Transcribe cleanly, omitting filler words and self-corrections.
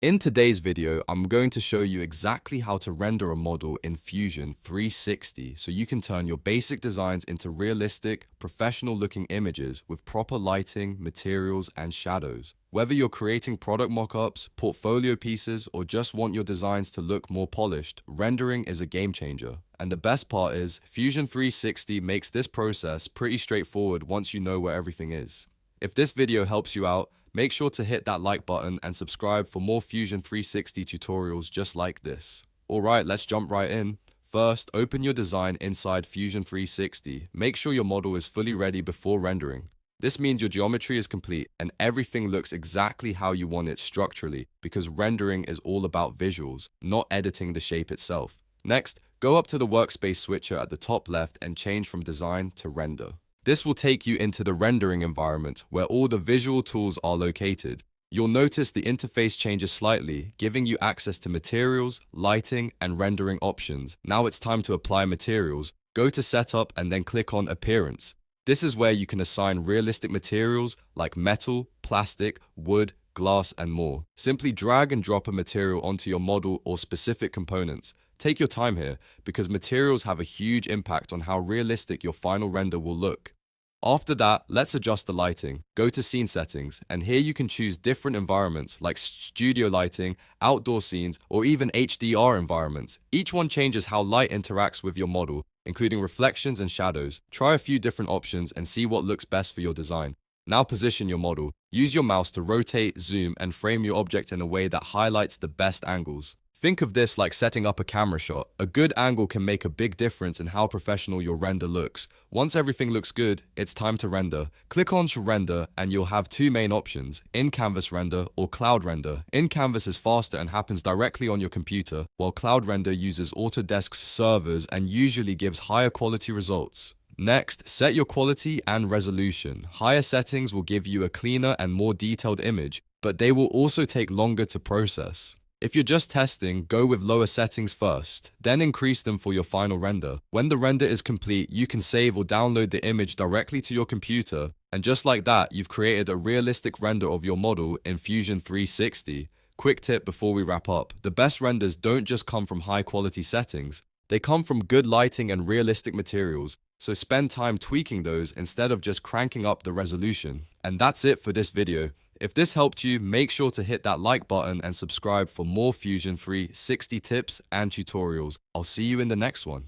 In today's video, I'm going to show you exactly how to render a model in Fusion 360 so you can turn your basic designs into realistic, professional-looking images with proper lighting, materials, and shadows. Whether you're creating product mock-ups, portfolio pieces, or just want your designs to look more polished, rendering is a game changer. And the best part is, Fusion 360 makes this process pretty straightforward once you know where everything is. If this video helps you out, make sure to hit that like button and subscribe for more Fusion 360 tutorials just like this. Alright, let's jump right in. First, open your design inside Fusion 360. Make sure your model is fully ready before rendering. This means your geometry is complete and everything looks exactly how you want it structurally, because rendering is all about visuals, not editing the shape itself. Next, go up to the Workspace switcher at the top left and change from design to render. This will take you into the rendering environment where all the visual tools are located. You'll notice the interface changes slightly, giving you access to materials, lighting, and rendering options. Now it's time to apply materials. Go to Setup and then click on Appearance. This is where you can assign realistic materials like metal, plastic, wood, glass, and more. Simply drag and drop a material onto your model or specific components. Take your time here, because materials have a huge impact on how realistic your final render will look. After that, let's adjust the lighting. Go to Scene Settings, and here you can choose different environments like studio lighting, outdoor scenes, or even HDR environments. Each one changes how light interacts with your model, including reflections and shadows. Try a few different options and see what looks best for your design. Now position your model. Use your mouse to rotate, zoom, and frame your object in a way that highlights the best angles. Think of this like setting up a camera shot. A good angle can make a big difference in how professional your render looks. Once everything looks good, it's time to render. Click on to render and you'll have two main options, in-canvas render or cloud render. In-canvas is faster and happens directly on your computer, while cloud render uses Autodesk's servers and usually gives higher quality results. Next, set your quality and resolution. Higher settings will give you a cleaner and more detailed image, but they will also take longer to process. If you're just testing, go with lower settings first, then increase them for your final render. When the render is complete, you can save or download the image directly to your computer, and just like that, you've created a realistic render of your model in Fusion 360. Quick tip before we wrap up: the best renders don't just come from high quality settings, they come from good lighting and realistic materials, so spend time tweaking those instead of just cranking up the resolution. And that's it for this video. If this helped you, make sure to hit that like button and subscribe for more Fusion 360 tips and tutorials. I'll see you in the next one.